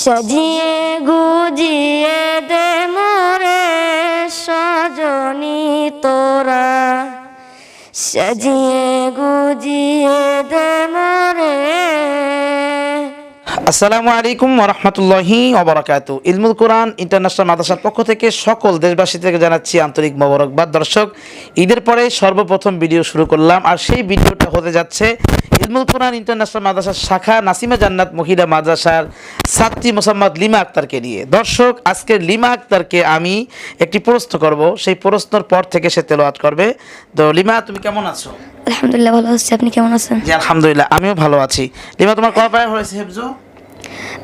সাজিয়ে গুজিয়ে দে মোরে সজনী তোরা, সাজিয়ে গুজিয়ে দে মোরে। আসসালামু আলাইকুম ওয়া রাহমাতুল্লাহি ওয়া বারাকাতুহু। ইলমুল কোরআন ইন্টারন্যাশনাল মাদ্রাসার পক্ষ থেকে সকল দেশবাসী থেকে জানাচ্ছি আন্তরিক মোবারকবাদ। দর্শক, ঈদের পরে সর্বপ্রথম ভিডিও শুরু করলাম, আর সেই ভিডিওটা হতে যাচ্ছে ইলমুল কোরআন ইন্টারন্যাশনাল মাদ্রাসার শাখা নাসিমা জান্নাত মহিলা মাদ্রাসার ছাত্রী মোসাম্মদ লিমা আক্তারকে নিয়ে। দর্শক, আজকে লিমা আক্তারকে আমি একটি প্রশ্ন করব, সেই প্রশ্নের পর থেকে সে তেলাওয়াত করবে। তো লিমা, তুমি কেমন আছো? আলহামদুলিল্লাহ ভালো আছি, আপনি কেমন আছেন? জি আলহামদুলিল্লাহ, আমিও ভালো আছি। লিমা, তোমার কয় পারা হয়েছে হেফজ?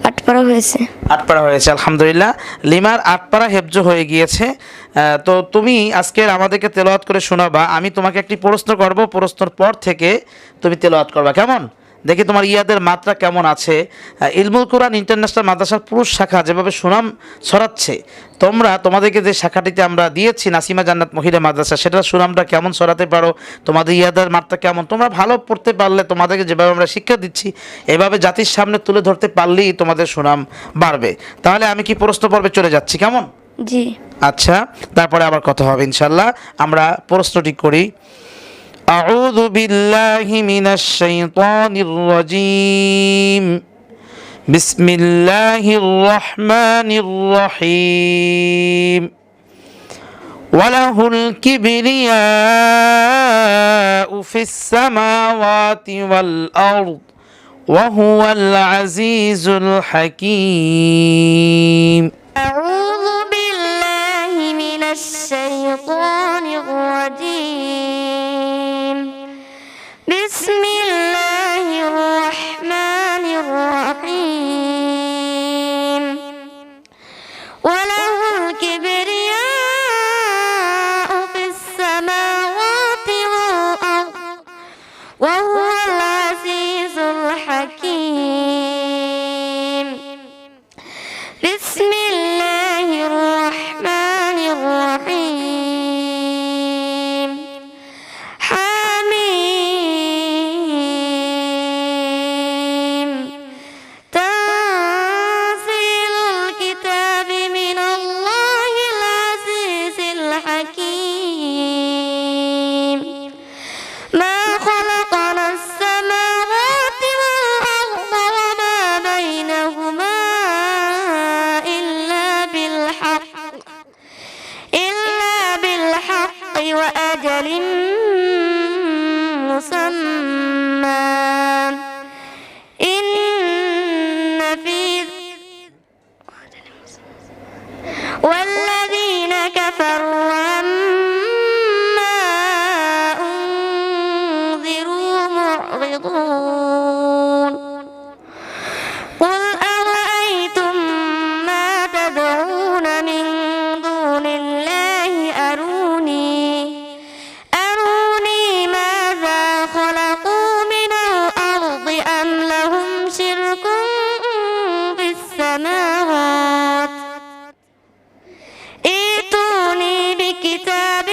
8 পারা হয়েছে। 8 পারা হয়েছে, আলহামদুলিল্লাহ। লিমার 8 পারা হেফজ হয়ে গিয়েছে। তো তুমি আজকের আমাদেরকে তেলাওয়াত করে শোনাবা। আমি তোমাকে একটি প্রশ্ন করব, প্রশ্নের পর থেকে তুমি তেলাওয়াত করবা, কেমন? দেখি তোমার ইয়াদের মাত্রা কেমন আছে। ইলমুল কোরআন ইন্টারন্যাশনাল মাদ্রাসার পুরুষ শাখা যেভাবে সুনাম ছড়াচ্ছে, তোমাদেরকে যে শাখাটিতে আমরা দিয়েছি নাসিমা জান্নাত মহিলা মাদ্রাসা, সেটার সুনামটা কেমন ছড়াতে পারো, তোমাদের ইয়াদের মাত্রা কেমন, তোমরা ভালো পড়তে পারলে, তোমাদেরকে যেভাবে আমরা শিক্ষা দিচ্ছি এভাবে জাতির সামনে তুলে ধরতে পারলেই তোমাদের সুনাম বাড়বে। তাহলে আমি কি প্রশ্ন পর্বে চলে যাচ্ছি, কেমন? জি আচ্ছা, তারপরে আবার কথা হবে ইনশাল্লাহ। আমরা প্রশ্নটি করি। আউযু বিল্লাহি মিনাশ শাইতানির রাজীম। বিসমিল্লাহির রহমানির রহিম। ওয়ালাহুল কিবরিয়াউ ফিস সামাওয়াতি ওয়াল আরদ ওয়া হুয়াল আজিজুল হাকীম। أعوذ بالله من الشيطان الرجيم. بسم الله الرحمن الرحيم. وله الكبرياء في السماوات والأرض وهو العزيز الحكيم. بسم الله الرحمن الرحيم. حميم. تنزيل الكتاب من الله العزيز الحكيم. ما خلقنا السماوات والأرض وما بينهما إلا بالحق وأجل مسمى. إن في والذين كفروا عما أنذروا معرضون. قل أرأيتم ما تدعون من دون الله أروني ماذا خلقوا من الأرض أم لهم شرك في السماوات. ائتوني بكتاب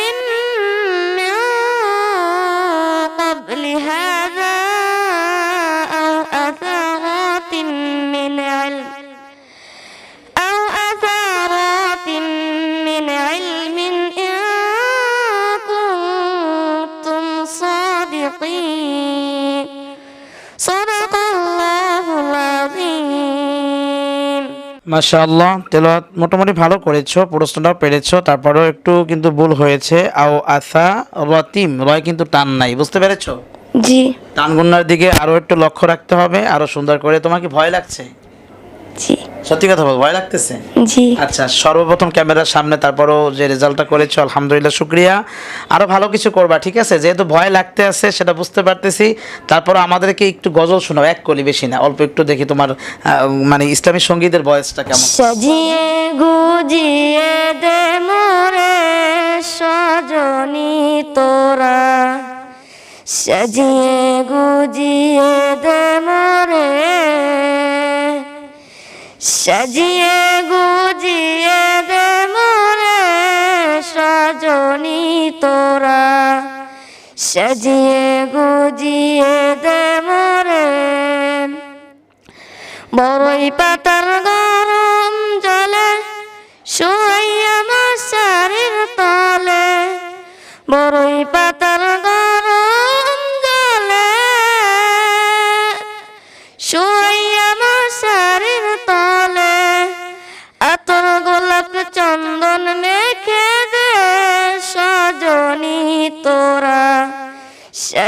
من قبل هذا أو أثارات من علم إن كنتم صادقين. صدق الله العظيم. মাশাআল্লাহ, তেলাওয়াত মোটামুটি ভালো করেছো, প্রশ্নটাও পেরেছো, তারপরেও একটু কিন্তু ভুল হয়েছে। আও আসা রাতিম, রয় কিন্তু টান নাই, বুঝতে পেরেছো? জি টান গুণার দিকে আরো একটু লক্ষ্য রাখতে হবে, আরো সুন্দর করে। তোমার কি ভয় লাগছে? জি সত্যি কথা বল, ভয় লাগতেছে? জি আচ্ছা, সর্বপ্রথম ক্যামেরার সামনে, তারপরও যে রেজাল্টটা করেছো আলহামদুলিল্লাহ, শুক্রিয়া। আরো ভালো কিছু করবা, ঠিক আছে? যেহেতু ভয় লাগতে আছে সেটা বুঝতে পারতেছি, তারপর আমাদেরকে একটু গজল শোনাও, এক কলি, বেশি না, অল্প একটু, দেখি তোমার মানে ইসলামী সঙ্গীতের ভয়েসটা কেমন। সাজিয়ে গুজিয়ে দে মোরে সজনী তোরা, সাজিয়ে গুজিয়ে দে মোরে, সাজিয়ে গুজিয়ে দে মোরে সজনী তোরা, সাজিয়ে গুজিয়ে দে মোরে। বড়ই পাতার গর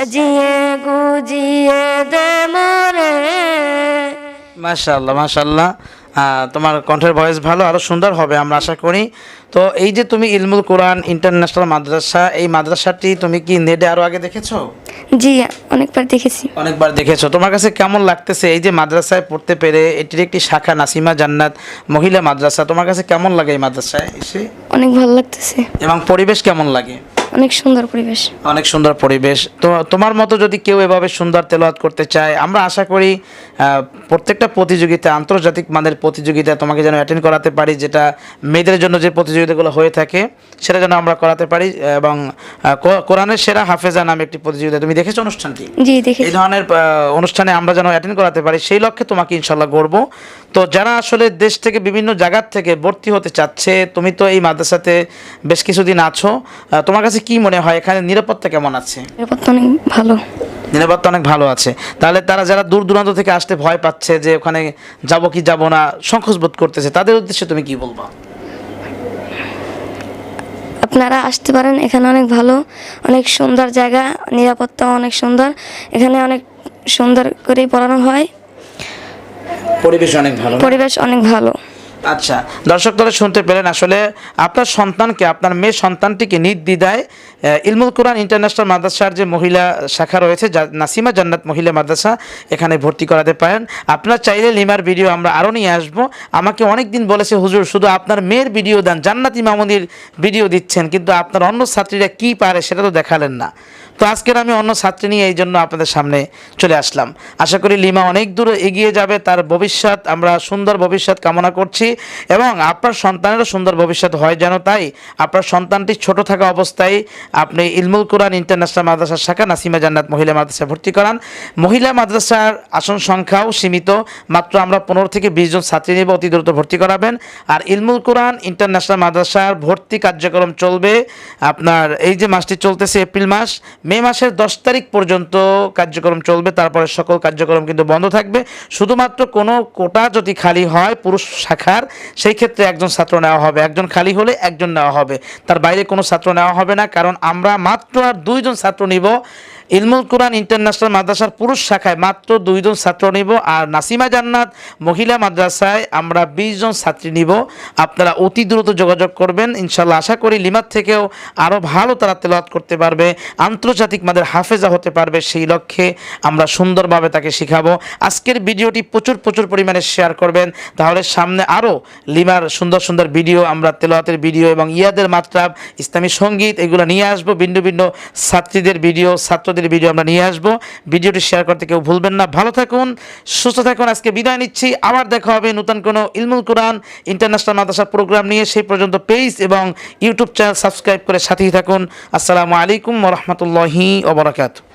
সাজিয়ে গুজিয়ে দে মোরে। মাশাআল্লাহ মাশাআল্লাহ, তোমার কণ্ঠের ভয়েস ভালো, আরও সুন্দর হবে আমরা আশা করি। তো এই যে তুমি ইলমুল কোরআন ইন্টারন্যাশনাল মাদ্রাসা, এই মাদ্রাসাটি তুমি কি নেটে আরও আগে দেখেছো? জি, অনেকবার দেখেছি। অনেকবার দেখেছো। তোমার কাছে কেমন লাগতেছে এই যে মাদ্রাসায় পড়তে পেরে? এটির একটি শাখা নাসিমা জান্নাত মহিলা মাদ্রাসা, তোমার কাছে কেমন লাগে এই মাদ্রাসায় এসে? অনেক ভালো লাগতেছে। এবং পরিবেশ কেমন লাগে? অনেক সুন্দর পরিবেশ। অনেক সুন্দর পরিবেশ। তো তোমার মতো যদি কেউ এভাবে সুন্দর তেলাওয়াত করতে চায়, আমরা আশা করি প্রত্যেকটা প্রতিযোগিতা, আন্তর্জাতিক মানের প্রতিযোগিতা তোমাকে যেন অ্যাটেন্ড করাতে পারি, যেটা মেয়েদের জন্য যে প্রতিযোগিতাগুলো হয়ে থাকে সেটা যেন আমরা করাতে পারি। এবং কোরআনের সেরা হাফেজা নামে একটি প্রতিযোগিতা, তুমি দেখেছো অনুষ্ঠানটি? জি, দেখেছি। এই ধরনের অনুষ্ঠানে আমরা যেন অ্যাটেন্ড করাতে পারি, সেই লক্ষ্যে তোমাকে ইনশাল্লাহ গড়ব। তো যারা আসলে দেশ থেকে বিভিন্ন জায়গার থেকে ভর্তি হতে চাচ্ছে, তুমি তো এই মাদ্রাসাতে বেশ কিছুদিন আছো, তোমার কাছে কি মনে হয় এখানে নিরাপত্তা কেমন আছে? নিরাপত্তা অনেক ভালো। নিরাপত্তা অনেক ভালো আছে। তাহলে তারা যারা দূর দূরান্ত থেকে আসতে ভয় পাচ্ছে যে ওখানে যাব কি যাব না, সংকোচ বোধ করতেছে, তাদের উদ্দেশ্যে তুমি কি বলবা? আপনারা আসতে পারেন, এখানে অনেক ভালো, অনেক সুন্দর জায়গা, নিরাপত্তা অনেক সুন্দর, এখানে অনেক সুন্দর করেই পড়ানো হয়, পরিবেশ অনেক ভালো। পরিবেশ অনেক ভালো। আচ্ছা, দর্শক দলে শুনতে পেলেন, আসলে আপনার সন্তানকে, আপনার মেয়ে সন্তানটিকে নির্দ্বিধায় ইলমুল কোরআন ইন্টারন্যাশনাল মাদ্রাসার যে মহিলা শাখা রয়েছে, নাসিমা জান্নাত মহিলা মাদ্রাসা, এখানে ভর্তি করাতে পারেন। আপনারা চাইলে লিমার ভিডিও আমরা আরও নিয়ে আসবো। আমাকে অনেক দিন বলেছে, হুজুর শুধু আপনার মেয়ের ভিডিও দেন, জান্নাতি মামুনির ভিডিও দিচ্ছেন, কিন্তু আপনার অন্য ছাত্রীরা কি পারে সেটা তো দেখালেন না। তো আজকের আমি অন্য ছাত্রী নিয়ে এই জন্য আপনাদের সামনে চলে আসলাম। আশা করি লিমা অনেক দূর এগিয়ে যাবে, তার ভবিষ্যৎ, আমরা সুন্দর ভবিষ্যৎ কামনা করছি এবং আপনার সন্তানেরও সুন্দর ভবিষ্যৎ হয় যেন। তাই আপনার সন্তানটি ছোট থাকা অবস্থায় আপনি ইলমুল কোরআন ইন্টারন্যাশনাল মাদ্রাসার শাখা নাসিমা জান্নাত মহিলা মাদ্রাসায় ভর্তি করান। মহিলা মাদ্রাসার আসন সংখ্যাও সীমিত, মাত্র আমরা 15 থেকে 20 জন ছাত্রী নেব, অতি দ্রুত ভর্তি করাবেন। আর ইলমুল কোরআন ইন্টারন্যাশনাল মাদ্রাসার ভর্তি কার্যক্রম চলবে আপনার এই যে মাসটি চলতেছে এপ্রিল মাস, মে মাসের 10 তারিখ পর্যন্ত কার্যক্রম চলবে। তারপরে সকল কার্যক্রম কিন্তু বন্ধ থাকবে। শুধুমাত্র কোনো কোটা যদি খালি হয় পুরুষ শাখার, সেই ক্ষেত্রে একজন ছাত্র নেওয়া হবে, একজন খালি হলে একজন নেওয়া হবে, তার বাইরে কোনো ছাত্র নেওয়া হবে না। কারণ আমরা মাত্র আর 2 জন ছাত্র নিব ইলমুল কোরআন ইন্টারন্যাশনাল মাদ্রাসার পুরুষ শাখায়, মাত্র 2 জন ছাত্র নিব। আর নাসিমা জান্নাত মহিলা মাদ্রাসায় আমরা 20 জন ছাত্রী নিব। আপনারা অতি দ্রুত যোগাযোগ করবেন, ইনশাল্লাহ আশা করি লিমার থেকেও আরও ভালো তারা তেলাওয়াত করতে পারবে, আন্তর্জাতিক মাদের হাফেজা হতে পারবে, সেই লক্ষ্যে আমরা সুন্দরভাবে তাকে শেখাবো। আজকের ভিডিওটি প্রচুর পরিমাণে শেয়ার করবেন, তাহলে সামনে আরও লিমার সুন্দর সুন্দর ভিডিও, আমরা তেলাওয়াতের ভিডিও এবং ইয়াদের মাত্রাব, ইসলামী সঙ্গীত, এগুলো নিয়ে আসবো। ভিন্ন ভিন্ন ছাত্রীদের ভিডিও, ছাত্রদের ভিডিও আমরা নিয়ে আসবো। ভিডিওটি শেয়ার করতে কেউ ভুলবেন না। ভালো থাকুন, সুস্থ থাকুন। আজকে বিদায় নিচ্ছি, আবার দেখা হবে নতুন কোনো ইলমুল কোরআন ইন্টারন্যাশনাল মাদ্রাসা প্রোগ্রাম নিয়ে। সেই পর্যন্ত পেজ এবং ইউটিউব চ্যানেল সাবস্ক্রাইব করে সাথেই থাকুন। আসসালামু আলাইকুম ওয়া রাহমাতুল্লাহি ওয়া বারাকাতুহু।